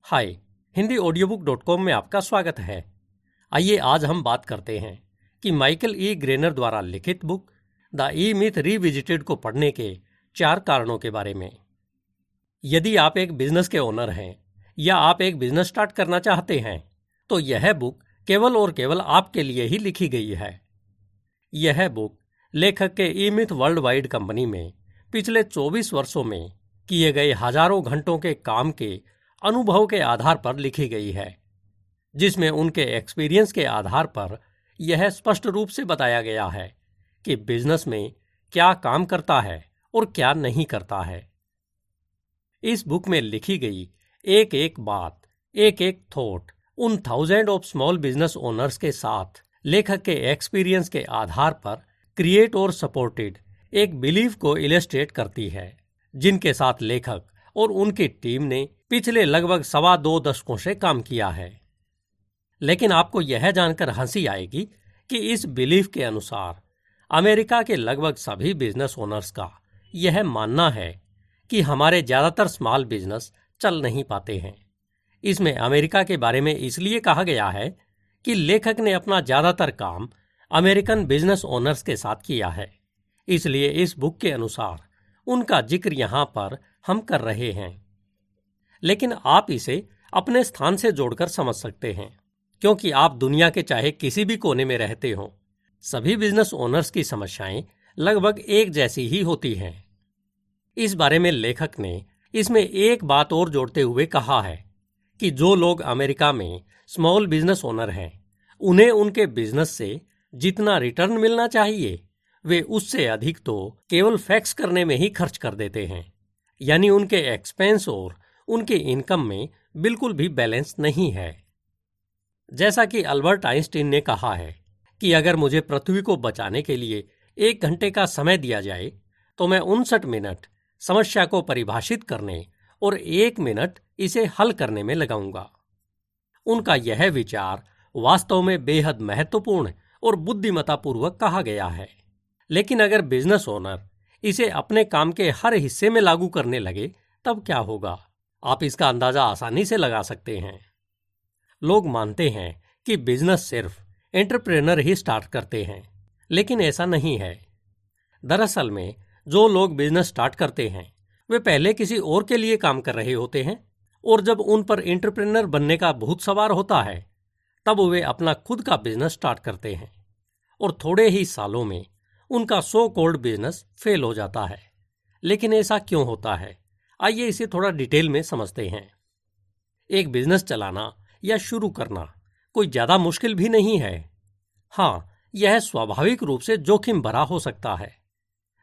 हाय, हिंदी ऑडियोबुक.com में आपका स्वागत है। आइए आज हम बात करते हैं कि माइकल ई ग्रेनर द्वारा लिखित book the E myth revisited को पढ़ने के 4 कारणों के बारे में। यदि आप एक बिजनेस के ओनर हैं या आप एक बिजनेस स्टार्ट करना चाहते हैं तो यह बुक केवल और केवल आपके लिए ही लिखी गई है। यह बुक लेखक के ई मिथ वर्ल्ड वाइड कंपनी में पिछले 24 वर्षों में किए गए हजारों घंटों के काम के अनुभव के आधार पर लिखी गई है, जिसमें उनके एक्सपीरियंस के आधार पर यह स्पष्ट रूप से बताया गया है कि बिजनेस में क्या काम करता है और क्या नहीं करता है। इस बुक में लिखी गई एक एक बात, एक एक थॉट उन thousand of small business owners के साथ लेखक के एक्सपीरियंस के आधार पर क्रिएट और सपोर्टेड एक बिलीफ को इलस्ट्रेट करती है, जिनके साथ लेखक और उनकी टीम ने पिछले लगभग 2.25 दशकों से काम किया है। लेकिन आपको यह जानकर हंसी आएगी कि इस बिलीफ के अनुसार अमेरिका के लगभग सभी बिजनेस ओनर्स का यह मानना है कि हमारे ज्यादातर स्मॉल बिजनेस चल नहीं पाते हैं। इसमें अमेरिका के बारे में इसलिए कहा गया है कि लेखक ने अपना ज्यादातर काम अमेरिकन बिजनेस ओनर्स के साथ किया है, इसलिए इस बुक के अनुसार उनका जिक्र यहां पर हम कर रहे हैं। लेकिन आप इसे अपने स्थान से जोड़कर समझ सकते हैं, क्योंकि आप दुनिया के चाहे किसी भी कोने में रहते हो, सभी बिजनेस ओनर्स की समस्याएं लगभग एक जैसी ही होती हैं। इस बारे में लेखक ने इसमें एक बात और जोड़ते हुए कहा है कि जो लोग अमेरिका में स्मॉल बिजनेस ओनर हैं, उन्हें उनके बिजनेस से जितना रिटर्न मिलना चाहिए वे उससे अधिक तो केवल फैक्स करने में ही खर्च कर देते हैं, यानी उनके एक्सपेंस और उनके इनकम में बिल्कुल भी बैलेंस नहीं है। जैसा कि अल्बर्ट आइंस्टीन ने कहा है कि अगर मुझे पृथ्वी को बचाने के लिए 1 घंटे का समय दिया जाए तो मैं 59 मिनट समस्या को परिभाषित करने और 1 मिनट इसे हल करने में लगाऊंगा। उनका यह विचार वास्तव में बेहद महत्वपूर्ण और बुद्धिमत्तापूर्वक कहा गया है। लेकिन अगर बिजनेस ओनर इसे अपने काम के हर हिस्से में लागू करने लगे तब क्या होगा? आप इसका अंदाजा आसानी से लगा सकते हैं। लोग मानते हैं कि बिजनेस सिर्फ एंटरप्रेन्योर ही स्टार्ट करते हैं, लेकिन ऐसा नहीं है। दरअसल में जो लोग बिजनेस स्टार्ट करते हैं वे पहले किसी और के लिए काम कर रहे होते हैं, और जब उन पर एंटरप्रेन्योर बनने का भूत सवार होता है तब वे अपना खुद का बिजनेस स्टार्ट करते हैं, और थोड़े ही सालों में उनका सो कॉल्ड बिजनेस फेल हो जाता है। लेकिन ऐसा क्यों होता है? आइए इसे थोड़ा डिटेल में समझते हैं। एक बिजनेस चलाना या शुरू करना कोई ज्यादा मुश्किल भी नहीं है। हाँ, यह स्वाभाविक रूप से जोखिम भरा हो सकता है।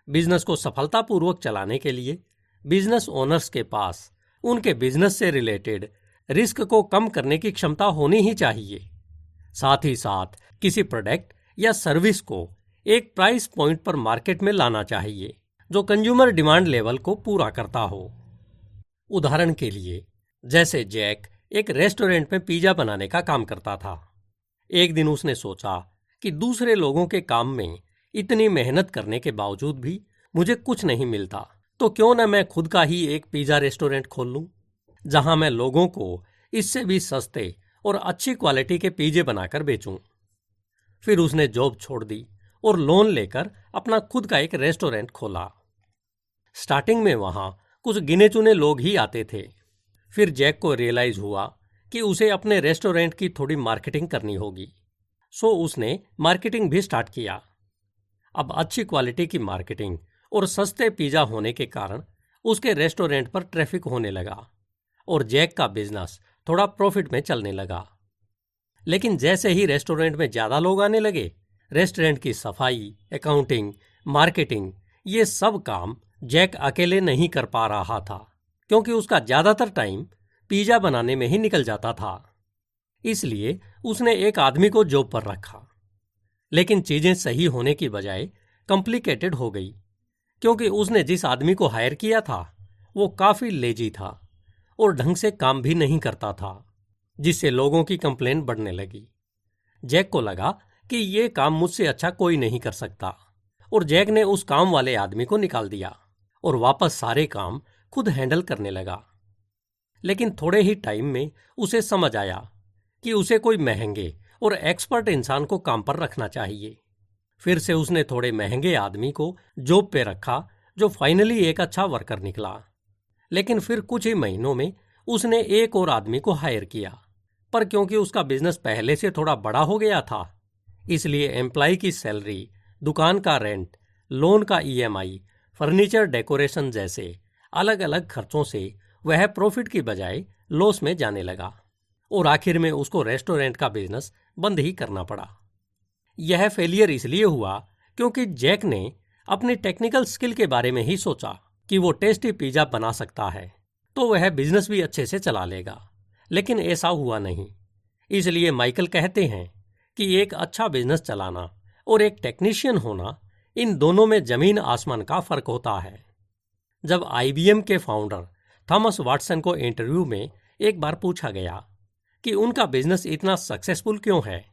बिजनेस को सफलतापूर्वक चलाने के लिए बिजनेस ओनर्स के पास उनके बिजनेस से रिलेटेड रिस्क को कम करने की क्षमता होनी ही चाहिए। साथ ही साथ किसी प्रोडक्ट या सर्विस को एक प्राइस पॉइंट पर मार्केट में लाना चाहिए जो कंज्यूमर डिमांड लेवल को पूरा करता हो। उदाहरण के लिए, जैसे जैक एक रेस्टोरेंट में पिज्जा बनाने का काम करता था। एक दिन उसने सोचा कि दूसरे लोगों के काम में इतनी मेहनत करने के बावजूद भी मुझे कुछ नहीं मिलता, तो क्यों न मैं खुद का ही एक पिज्जा रेस्टोरेंट खोल लूं, जहां मैं लोगों को इससे भी सस्ते और अच्छी क्वालिटी के पिज्जे बनाकर बेचूं। फिर उसने जॉब छोड़ दी और लोन लेकर अपना खुद का एक रेस्टोरेंट खोला। स्टार्टिंग में वहां कुछ गिने चुने लोग ही आते थे। फिर जैक को रियलाइज हुआ कि उसे अपने रेस्टोरेंट की थोड़ी मार्केटिंग करनी होगी, सो उसने मार्केटिंग भी स्टार्ट किया। अब अच्छी क्वालिटी की मार्केटिंग और सस्ते पिज्जा होने के कारण उसके रेस्टोरेंट पर ट्रैफिक होने लगा और जैक का बिजनेस थोड़ा प्रॉफिट में चलने लगा। लेकिन जैसे ही रेस्टोरेंट में ज्यादा लोग आने लगे, रेस्टोरेंट की सफाई, अकाउंटिंग, मार्केटिंग, ये सब काम जैक अकेले नहीं कर पा रहा था, क्योंकि उसका ज्यादातर टाइम पिज्जा बनाने में ही निकल जाता था। इसलिए उसने एक आदमी को जॉब पर रखा। लेकिन चीजें सही होने की बजाय कॉम्प्लिकेटेड हो गई, क्योंकि उसने जिस आदमी को हायर किया था वो काफी लेजी था और ढंग से काम भी नहीं करता था, जिससे लोगों की कंप्लेन बढ़ने लगी। जैक को लगा कि ये काम मुझसे अच्छा कोई नहीं कर सकता, और जैक ने उस काम वाले आदमी को निकाल दिया और वापस सारे काम खुद हैंडल करने लगा। लेकिन थोड़े ही टाइम में उसे समझ आया कि उसे कोई महंगे और एक्सपर्ट इंसान को काम पर रखना चाहिए। फिर से उसने थोड़े महंगे आदमी को जॉब पे रखा जो फाइनली एक अच्छा वर्कर निकला। लेकिन फिर कुछ ही महीनों में उसने एक और आदमी को हायर किया, पर क्योंकि उसका बिजनेस पहले से थोड़ा बड़ा हो गया था, इसलिए एम्प्लॉय की सैलरी, दुकान का रेंट, लोन का EMI, फर्नीचर डेकोरेशन जैसे अलग अलग खर्चों से वह प्रॉफिट की बजाय लॉस में जाने लगा और आखिर में उसको रेस्टोरेंट का बिजनेस बंद ही करना पड़ा। यह फेलियर इसलिए हुआ क्योंकि जैक ने अपनी टेक्निकल स्किल के बारे में ही सोचा कि वो टेस्टी पिज्जा बना सकता है तो वह बिजनेस भी अच्छे से चला लेगा, लेकिन ऐसा हुआ नहीं। इसलिए माइकल कहते हैं कि एक अच्छा बिजनेस चलाना और एक टेक्नीशियन होना, इन दोनों में जमीन आसमान का फर्क होता है। जब IBM के फाउंडर थॉमस वाटसन को इंटरव्यू में एक बार पूछा गया कि उनका बिजनेस इतना सक्सेसफुल क्यों है,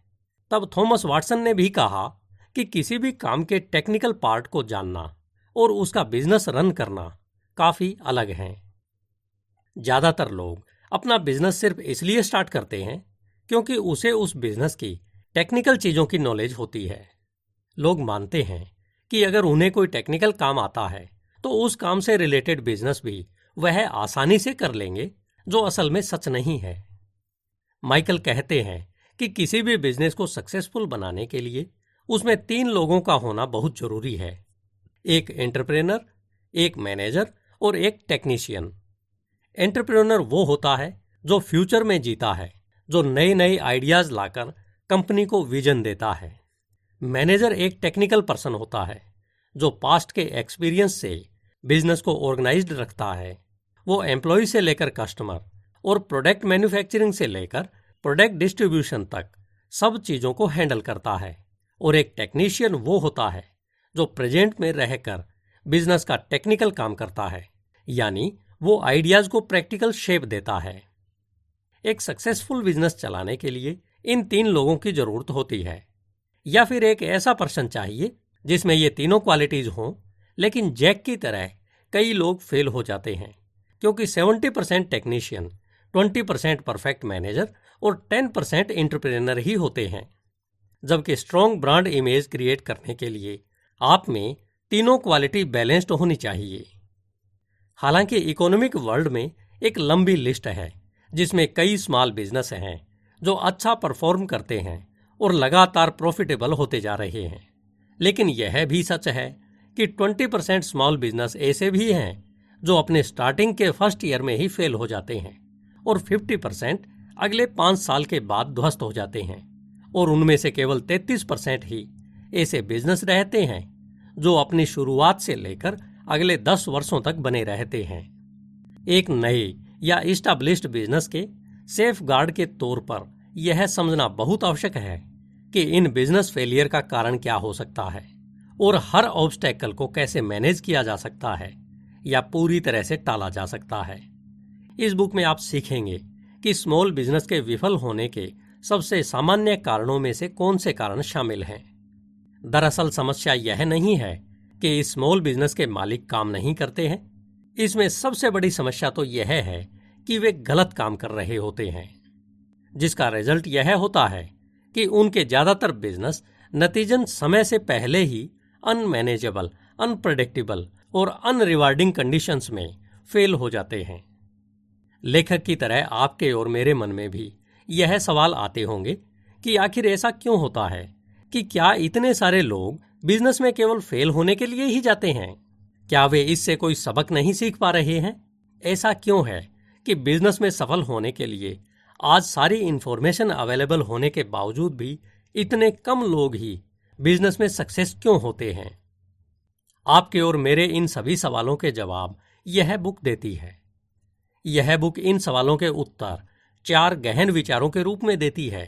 तब थॉमस वाटसन ने भी कहा कि किसी भी काम के टेक्निकल पार्ट को जानना और उसका बिजनेस रन करना काफी अलग है। ज्यादातर लोग अपना बिजनेस सिर्फ इसलिए स्टार्ट करते हैं क्योंकि उसे उस बिजनेस की टेक्निकल चीजों की नॉलेज होती है। लोग मानते हैं कि अगर उन्हें कोई टेक्निकल काम आता है तो उस काम से रिलेटेड बिजनेस भी वह आसानी से कर लेंगे, जो असल में सच नहीं है। माइकल कहते हैं कि किसी भी बिजनेस को सक्सेसफुल बनाने के लिए उसमें 3 लोगों का होना बहुत जरूरी है, एक एंटरप्रेनर, एक मैनेजर और एक टेक्नीशियन। एंटरप्रेन्योर वो होता है जो फ्यूचर में जीता है, जो नए नए आइडियाज लाकर कंपनी को विजन देता है। मैनेजर एक टेक्निकल पर्सन होता है जो पास्ट के एक्सपीरियंस से बिजनेस को ऑर्गेनाइज्ड रखता है। वो एम्प्लॉय से लेकर कस्टमर और प्रोडक्ट मैन्युफैक्चरिंग से लेकर प्रोडक्ट डिस्ट्रीब्यूशन तक सब चीजों को हैंडल करता है। और एक टेक्नीशियन वो होता है जो प्रेजेंट में रहकर बिजनेस का टेक्निकल काम करता है, यानी वो आइडियाज को प्रैक्टिकल शेप देता है। एक सक्सेसफुल बिजनेस चलाने के लिए इन 3 लोगों की जरूरत होती है, या फिर एक ऐसा पर्सन चाहिए जिसमें ये तीनों क्वालिटीज हों। लेकिन जैक की तरह कई लोग फेल हो जाते हैं क्योंकि 70% टेक्नीशियन, 20% परफेक्ट मैनेजर और 10% एंटरप्रेन्योर ही होते हैं। जबकि स्ट्रॉन्ग ब्रांड इमेज क्रिएट करने के लिए आप में तीनों क्वालिटी बैलेंस्ड होनी चाहिए। हालांकि इकोनॉमिक वर्ल्ड में एक लंबी लिस्ट है जिसमें कई स्मॉल बिजनेस हैं जो अच्छा परफॉर्म करते हैं और लगातार प्रॉफिटेबल होते जा रहे हैं। लेकिन यह भी सच है कि 20% स्मॉल बिजनेस ऐसे भी हैं जो अपने स्टार्टिंग के फर्स्ट ईयर में ही फेल हो जाते हैं और 50% अगले 5 साल के बाद ध्वस्त हो जाते हैं, और उनमें से केवल 33% ही ऐसे बिजनेस रहते हैं जो अपनी शुरुआत से लेकर अगले 10 वर्षों तक बने रहते हैं। एक नए या इस्टेब्लिश्ड बिजनेस के सेफ गार्ड के तौर पर यह समझना बहुत आवश्यक है कि इन बिजनेस फेलियर का कारण क्या हो सकता है और हर ऑब्स्टेकल को कैसे मैनेज किया जा सकता है या पूरी तरह से टाला जा सकता है। इस बुक में आप सीखेंगे कि स्मॉल बिजनेस के विफल होने के सबसे सामान्य कारणों में से कौन से कारण शामिल हैं। दरअसल समस्या यह नहीं है कि इस स्मॉल बिजनेस के मालिक काम नहीं करते हैं। इसमें सबसे बड़ी समस्या तो यह है कि वे गलत काम कर रहे होते हैं, जिसका रिजल्ट यह होता है कि उनके ज्यादातर बिजनेस नतीजन समय से पहले ही अनमैनेजेबल, अनप्रेडिक्टेबल और अनरिवार्डिंग कंडीशंस में फेल हो जाते हैं। लेखक की तरह आपके और मेरे मन में भी यह सवाल आते होंगे कि आखिर ऐसा क्यों होता है कि क्या इतने सारे लोग बिजनेस में केवल फेल होने के लिए ही जाते हैं? क्या वे इससे कोई सबक नहीं सीख पा रहे हैं? ऐसा क्यों है कि बिजनेस में सफल होने के लिए आज सारी इंफॉर्मेशन अवेलेबल होने के बावजूद भी इतने कम लोग ही बिजनेस में सक्सेस क्यों होते हैं? आपके और मेरे इन सभी सवालों के जवाब यह बुक देती है। यह बुक इन सवालों के उत्तर 4 गहन विचारों के रूप में देती है,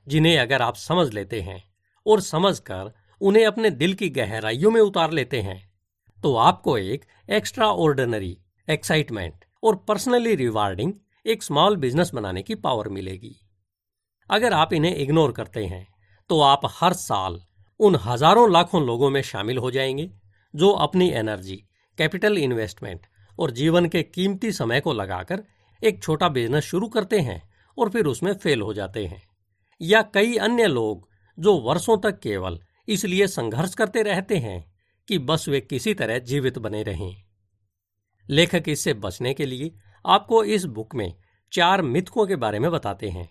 जिन्हें अगर आप समझ लेते हैं और समझकर उन्हें अपने दिल की गहराइयों में उतार लेते हैं तो आपको एक एक्स्ट्रा ऑर्डिनरी, एक्साइटमेंट और पर्सनली रिवार्डिंग एक स्मॉल बिजनेस बनाने की पावर मिलेगी। अगर आप इन्हें इग्नोर करते हैं तो आप हर साल उन हजारों लाखों लोगों में शामिल हो जाएंगे जो अपनी एनर्जी, कैपिटल इन्वेस्टमेंट और जीवन के कीमती समय को लगाकर एक छोटा बिजनेस शुरू करते हैं और फिर उसमें फेल हो जाते हैं, या कई अन्य लोग जो वर्षों तक केवल इसलिए संघर्ष करते रहते हैं कि बस वे किसी तरह जीवित बने रहें। लेखक इससे बचने के लिए आपको इस बुक में 4 मिथकों के बारे में बताते हैं।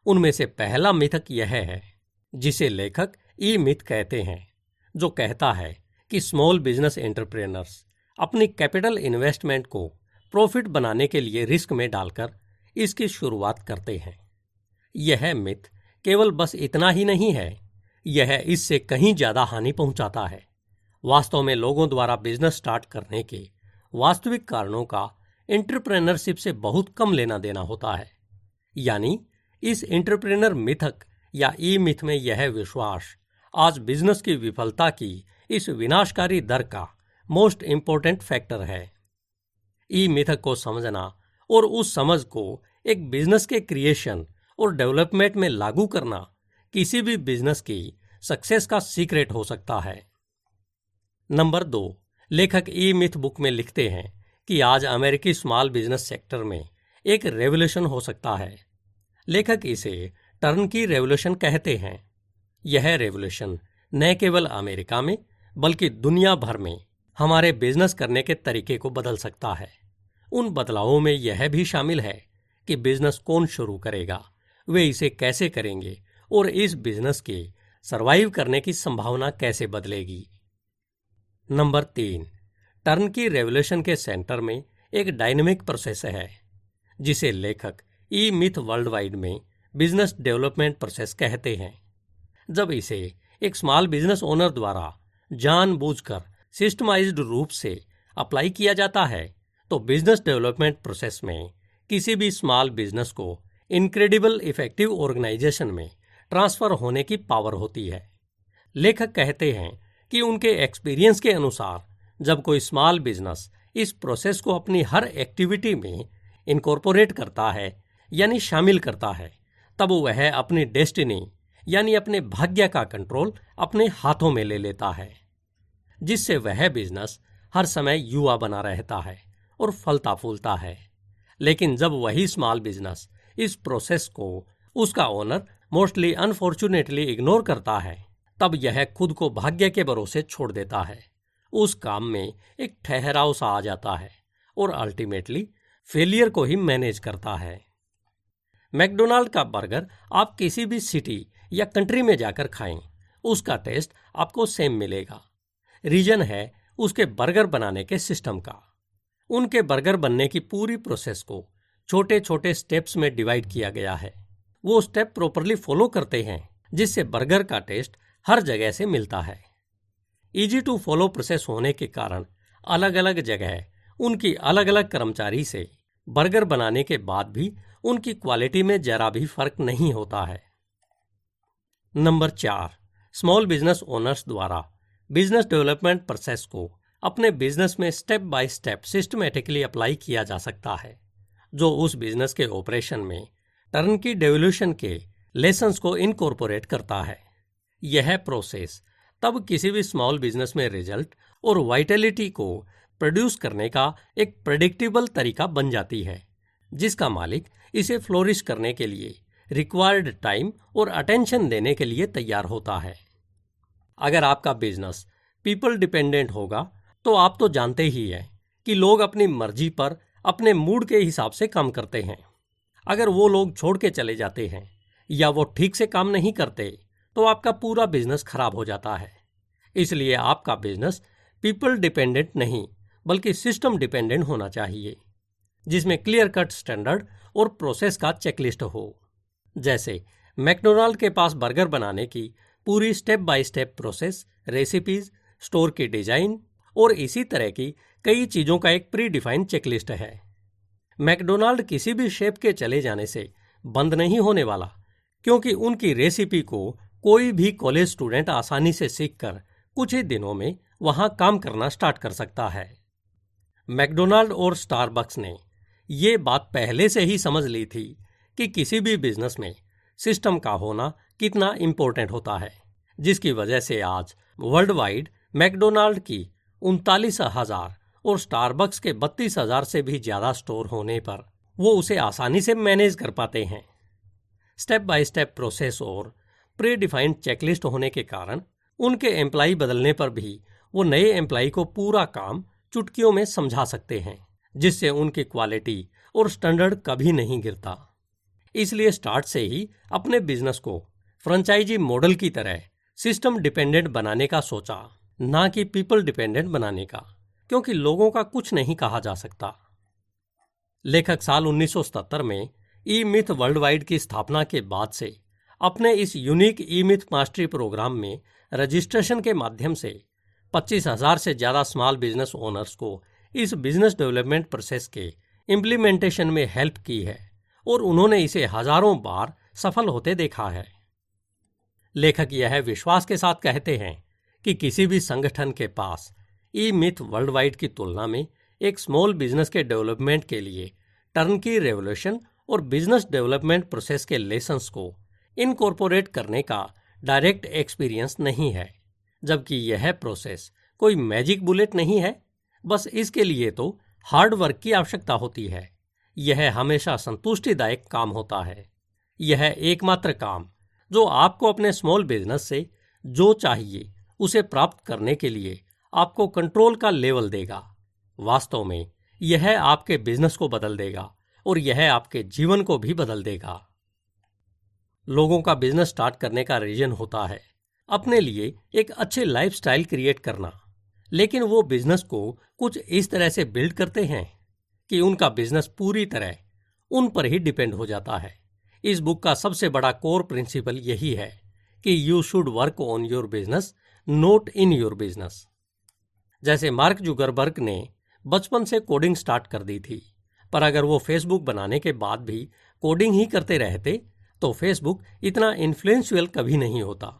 उनमें से पहला मिथक यह है, जिसे लेखक ई मिथ कहते हैं, जो कहता है कि स्मॉल बिजनेस एंटरप्रेन्योर्स अपनी कैपिटल इन्वेस्टमेंट को प्रॉफिट बनाने के लिए रिस्क में डालकर इसकी शुरुआत करते हैं। यह मिथ केवल बस इतना ही नहीं है, यह इससे कहीं ज्यादा हानि पहुंचाता है। वास्तव में लोगों द्वारा बिजनेस स्टार्ट करने के वास्तविक कारणों का एंटरप्रेन्योरशिप से बहुत कम लेना देना होता है। यानी इस एंटरप्रेन्योर मिथक या ई मिथ में यह विश्वास आज बिजनेस की विफलता की इस विनाशकारी दर का मोस्ट इंपोर्टेंट फैक्टर है। ई मिथक को समझना और उस समझ को एक बिजनेस के क्रिएशन और डेवलपमेंट में लागू करना किसी भी बिजनेस की सक्सेस का सीक्रेट हो सकता है। नंबर 2, लेखक ई मिथ बुक में लिखते हैं कि आज अमेरिकी स्मॉल बिजनेस सेक्टर में एक रेवोल्यूशन हो सकता है। लेखक इसे टर्नकी रेवोल्यूशन कहते हैं। यह रेवोल्यूशन न केवल अमेरिका में बल्कि दुनिया भर में हमारे बिजनेस करने के तरीके को बदल सकता है। उन बदलावों में यह भी शामिल है कि बिजनेस कौन शुरू करेगा, वे इसे कैसे करेंगे और इस बिजनेस के सरवाइव करने की संभावना कैसे बदलेगी। नंबर 3, टर्नकी रेवोल्यूशन के सेंटर में एक डायनेमिक प्रोसेस है, जिसे लेखक ई मिथ वर्ल्ड वाइड में बिजनेस डेवलपमेंट प्रोसेस कहते हैं। जब इसे एक स्मॉल बिजनेस ओनर द्वारा जानबूझकर सिस्टमाइज्ड रूप से अप्लाई किया जाता है तो बिजनेस डेवलपमेंट प्रोसेस में किसी भी स्मॉल बिजनेस को इनक्रेडिबल इफेक्टिव ऑर्गेनाइजेशन में ट्रांसफर होने की पावर होती है। लेखक कहते हैं कि उनके एक्सपीरियंस के अनुसार जब कोई स्मॉल बिजनेस इस प्रोसेस को अपनी हर एक्टिविटी में इनकॉर्पोरेट करता है यानी शामिल करता है, तब वह अपनी डेस्टिनी यानी अपने भाग्य का कंट्रोल अपने हाथों में ले लेता है, जिससे वह बिजनेस हर समय युवा बना रहता है और फलता फूलता है। लेकिन जब वही स्मॉल बिजनेस इस प्रोसेस को उसका ओनर मोस्टली अनफॉर्चुनेटली इग्नोर करता है, तब यह खुद को भाग्य के भरोसे छोड़ देता है। उस काम में एक ठहराव सा आ जाता है और अल्टीमेटली फेलियर को ही मैनेज करता है। मैकडोनाल्ड का बर्गर आप किसी भी सिटी या कंट्री में जाकर खाएं, उसका टेस्ट आपको सेम मिलेगा। रीजन है उसके बर्गर बनाने के सिस्टम का। उनके बर्गर बनने की पूरी प्रोसेस को छोटे छोटे स्टेप्स में डिवाइड किया गया है। वो स्टेप प्रॉपरली फॉलो करते हैं, जिससे बर्गर का टेस्ट हर जगह से मिलता है। इजी टू फॉलो प्रोसेस होने के कारण अलग अलग जगह उनकी अलग अलग कर्मचारी से बर्गर बनाने के बाद भी उनकी क्वालिटी में जरा भी फर्क नहीं होता है। नंबर 4, स्मॉल बिजनेस ओनर्स द्वारा बिजनेस डेवलपमेंट प्रोसेस को अपने बिजनेस में step by step systematically apply किया जा सकता है, जो उस बिजनेस के ऑपरेशन में टर्नकी डेवोल्यूशन के लेसन्स को इनकॉर्पोरेट करता है। यह प्रोसेस तब किसी भी स्मॉल बिजनेस में रिजल्ट और वाइटलिटी को प्रोड्यूस करने का एक प्रेडिक्टेबल तरीका बन जाती है, जिसका मालिक इसे फ्लोरिश करने के लिए रिक्वायर्ड टाइम और अटेंशन देने के लिए तैयार होता है। अगर आपका बिजनेस पीपल डिपेंडेंट होगा तो आप तो जानते ही हैं कि लोग अपनी मर्जी पर अपने मूड के हिसाब से काम करते हैं। अगर वो लोग छोड़ के चले जाते हैं या वो ठीक से काम नहीं करते तो आपका पूरा बिजनेस खराब हो जाता है। इसलिए आपका बिजनेस पीपल डिपेंडेंट नहीं बल्कि सिस्टम डिपेंडेंट होना चाहिए, जिसमें क्लियर कट स्टैंडर्ड और प्रोसेस का चेकलिस्ट हो। जैसे मैकडोनाल्ड के पास बर्गर बनाने की पूरी step by step process, recipes, store की डिजाइन और इसी तरह की कई चीजों का एक प्री डिफाइंड चेकलिस्ट है। मैकडोनाल्ड किसी भी शेफ के चले जाने से बंद नहीं होने वाला, क्योंकि उनकी रेसिपी को कोई भी कॉलेज स्टूडेंट आसानी से सीखकर कुछ ही दिनों में वहां काम करना स्टार्ट कर सकता है। मैकडोनाल्ड और स्टारबक्स ने ये बात पहले से ही समझ ली थी कि किसी भी बिजनेस में सिस्टम का होना कितना इंपॉर्टेंट होता है, जिसकी वजह से आज वर्ल्ड वाइड मैकडोनाल्ड की 39,000 और स्टारबक्स के 32,000 से भी ज्यादा स्टोर होने पर वो उसे आसानी से मैनेज कर पाते हैं। स्टेप बाय स्टेप प्रोसेस और प्री डिफाइंड चेकलिस्ट होने के कारण उनके एम्प्लॉय बदलने पर भी वो नए एम्प्लॉय को पूरा काम चुटकियों में समझा सकते हैं, जिससे उनकी क्वालिटी और स्टैंडर्ड कभी नहीं गिरता। इसलिए स्टार्ट से ही अपने बिजनेस को फ्रेंचाइजी मॉडल की तरह सिस्टम डिपेंडेंट बनाने का सोचा, ना कि पीपल डिपेंडेंट बनाने का, क्योंकि लोगों का कुछ नहीं कहा जा सकता। लेखक साल 1977 में ई मिथ वर्ल्ड वाइड की स्थापना के बाद से अपने इस यूनिक ई मिथ मास्टरी प्रोग्राम में रजिस्ट्रेशन के माध्यम से 25,000 से ज्यादा स्मॉल बिजनेस ओनर्स को इस बिजनेस डेवलपमेंट प्रोसेस के इम्प्लीमेंटेशन में हेल्प की है और उन्होंने इसे हजारों बार सफल होते देखा है। लेखक यह विश्वास के साथ कहते हैं कि किसी भी संगठन के पास ई मिथ वर्ल्ड वाइड की तुलना में एक स्मॉल बिजनेस के डेवलपमेंट के लिए टर्नकी रेवोल्यूशन और बिजनेस डेवलपमेंट प्रोसेस के लेसन्स को इनकॉर्पोरेट करने का डायरेक्ट एक्सपीरियंस नहीं है, जबकि यह प्रोसेस कोई मैजिक बुलेट नहीं है। बस इसके लिए तो हार्ड वर्क की आवश्यकता होती है। यह हमेशा संतुष्टिदायक काम होता है। यह एकमात्र काम जो आपको अपने स्मॉल बिजनेस से जो चाहिए उसे प्राप्त करने के लिए आपको कंट्रोल का लेवल देगा। वास्तव में यह आपके बिजनेस को बदल देगा और यह आपके जीवन को भी बदल देगा। लोगों का बिजनेस स्टार्ट करने का रीजन होता है अपने लिए एक अच्छे लाइफस्टाइल क्रिएट करना, लेकिन वो बिजनेस को कुछ इस तरह से बिल्ड करते हैं कि उनका बिजनेस पूरी तरह उन पर ही डिपेंड हो जाता है। इस बुक का सबसे बड़ा कोर प्रिंसिपल यही है कि you should work on your business, not in your business. जैसे मार्क जुकरबर्ग ने बचपन से कोडिंग स्टार्ट कर दी थी, पर अगर वो फेसबुक बनाने के बाद भी कोडिंग ही करते रहते तो फेसबुक इतना इन्फ्लुएंशियल कभी नहीं होता।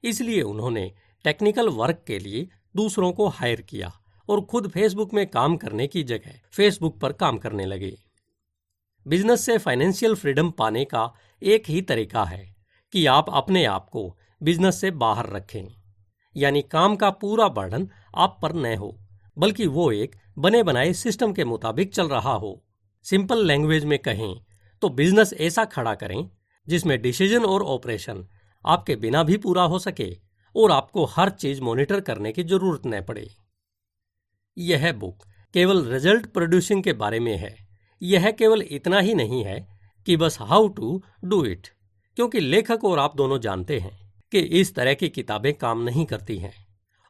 इसलिए उन्होंने टेक्निकल वर्क के लिए दूसरों को हायर किया और खुद फेसबुक में काम करने की जगह फेसबुक पर काम करने लगे। बिजनेस से फाइनेंशियल फ्रीडम पाने का एक ही तरीका है कि आप अपने आप को बिजनेस से बाहर रखें, यानी काम का पूरा बर्डन आप पर न हो, बल्कि वो एक बने बनाए सिस्टम के मुताबिक चल रहा हो। सिंपल लैंग्वेज में कहें तो बिजनेस ऐसा खड़ा करें जिसमें डिसीजन और ऑपरेशन आपके बिना भी पूरा हो सके और आपको हर चीज मॉनिटर करने की जरूरत न पड़े। यह बुक केवल रिजल्ट प्रोड्यूसिंग के बारे में है। यह केवल इतना ही नहीं है कि बस हाउ टू डू इट, क्योंकि लेखक और आप दोनों जानते हैं कि इस तरह की किताबें काम नहीं करती हैं,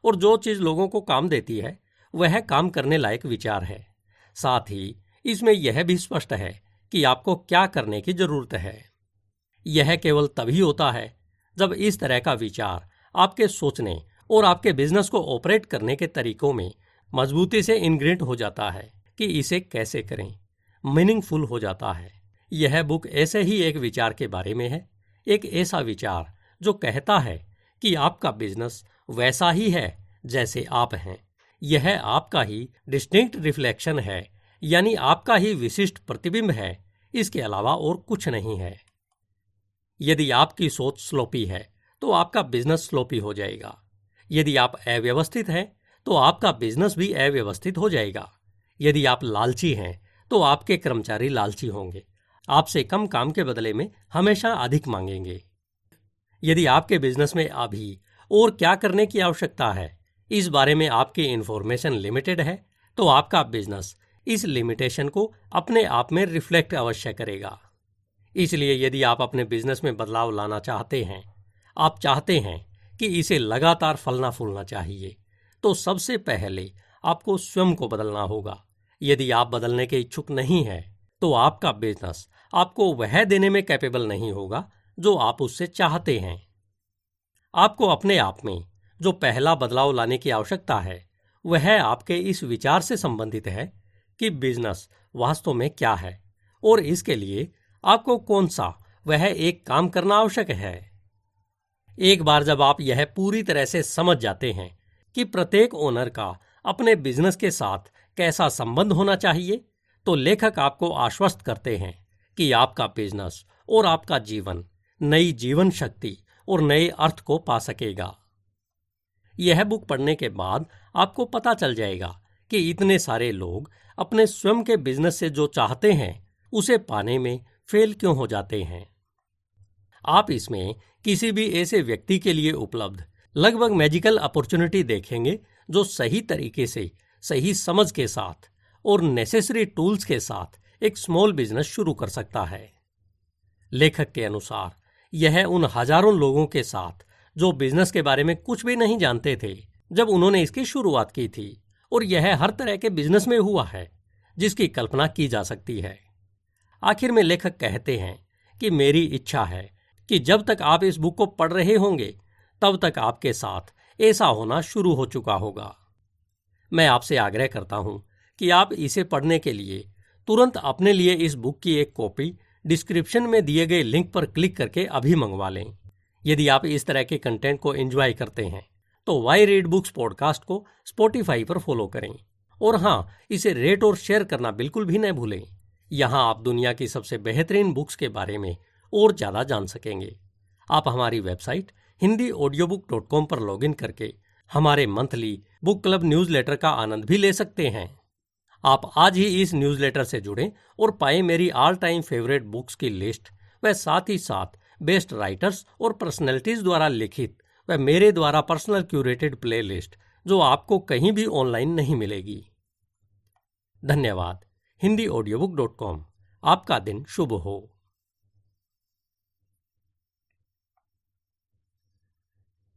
और जो चीज लोगों को काम देती है वह काम करने लायक विचार है। साथ ही इसमें यह भी स्पष्ट है कि आपको क्या करने की जरूरत है। यह केवल तभी होता है जब इस तरह का विचार आपके सोचने और आपके बिजनेस को ऑपरेट करने के तरीकों में मजबूती से इनग्रेंट हो जाता है कि इसे कैसे करें, मीनिंगफुल हो जाता है। यह बुक ऐसे ही एक विचार के बारे में है, एक ऐसा विचार जो कहता है कि आपका बिजनेस वैसा ही है जैसे आप हैं। यह आपका ही डिस्टिंक्ट रिफ्लेक्शन है, यानी आपका ही विशिष्ट प्रतिबिंब है, इसके अलावा और कुछ नहीं है। यदि आपकी सोच स्लोपी है तो आपका बिजनेस स्लोपी हो जाएगा। यदि आप अव्यवस्थित हैं तो आपका बिजनेस भी अव्यवस्थित हो जाएगा। यदि आप लालची हैं तो आपके कर्मचारी लालची होंगे, आपसे कम काम के बदले में हमेशा अधिक मांगेंगे। यदि आपके बिजनेस में अभी और क्या करने की आवश्यकता है इस बारे में आपकी इंफॉर्मेशन लिमिटेड है तो आपका बिजनेस इस लिमिटेशन को अपने आप में रिफ्लेक्ट अवश्य करेगा। इसलिए यदि आप अपने बिजनेस में बदलाव लाना चाहते हैं, आप चाहते हैं कि इसे लगातार फलना फूलना चाहिए, तो सबसे पहले आपको स्वयं को बदलना होगा। यदि आप बदलने के इच्छुक नहीं हैं तो आपका बिजनेस आपको वह देने में कैपेबल नहीं होगा जो आप उससे चाहते हैं। आपको अपने आप में जो पहला बदलाव लाने की आवश्यकता है वह आपके इस विचार से संबंधित है कि बिजनेस वास्तव में क्या है और इसके लिए आपको कौन सा वह एक काम करना आवश्यक है। एक बार जब आप यह पूरी तरह से समझ जाते हैं कि प्रत्येक ओनर का अपने बिजनेस के साथ कैसा संबंध होना चाहिए, तो लेखक आपको आश्वस्त करते हैं कि आपका बिजनेस और आपका जीवन नई जीवन शक्ति और नए अर्थ को पा सकेगा। यह बुक पढ़ने के बाद आपको पता चल जाएगा कि इतने सारे लोग अपने स्वयं के बिजनेस से जो चाहते हैं उसे पाने में फेल क्यों हो जाते हैं। आप इसमें किसी भी ऐसे व्यक्ति के लिए उपलब्ध लगभग मैजिकल अपॉर्चुनिटी देखेंगे जो सही तरीके से, सही समझ के साथ और नेसेसरी टूल्स के साथ एक स्मॉल बिजनेस शुरू कर सकता है। लेखक के अनुसार यह उन हजारों लोगों के साथ जो बिजनेस के बारे में कुछ भी नहीं जानते थे जब उन्होंने इसकी शुरुआत की थी, और यह हर तरह के बिजनेस में हुआ है जिसकी कल्पना की जा सकती है। आखिर में लेखक कहते हैं कि मेरी इच्छा है कि जब तक आप इस बुक को पढ़ रहे होंगे तब तक आपके साथ ऐसा होना शुरू हो चुका होगा। मैं आपसे आग्रह करता हूं कि आप इसे पढ़ने के लिए तुरंत अपने लिए इस बुक की एक कॉपी डिस्क्रिप्शन में दिए गए लिंक पर क्लिक करके अभी मंगवा लें। यदि आप इस तरह के कंटेंट को एंजॉय करते हैं तो वाई रीड बुक्स पॉडकास्ट को स्पॉटिफाई पर फॉलो करें, और हाँ, इसे रेट और शेयर करना बिल्कुल भी न भूलें। यहाँ आप दुनिया की सबसे बेहतरीन बुक्स के बारे में और ज़्यादा जान सकेंगे। आप हमारी वेबसाइट hindyaudiobook.com पर लॉगिन करके हमारे मंथली बुक क्लब न्यूज़लेटर का आनंद भी ले सकते हैं। आप आज ही इस न्यूज़लेटर से जुड़ें और पाएं मेरी ऑल टाइम फेवरेट बुक्स की लिस्ट व साथ ही साथ बेस्ट राइटर्स और पर्सनैलिटीज द्वारा लिखित व मेरे द्वारा पर्सनल क्यूरेटेड प्ले लिस्ट जो आपको कहीं भी ऑनलाइन नहीं मिलेगी। धन्यवाद। hindyaudiobooks.com। आपका दिन शुभ हो।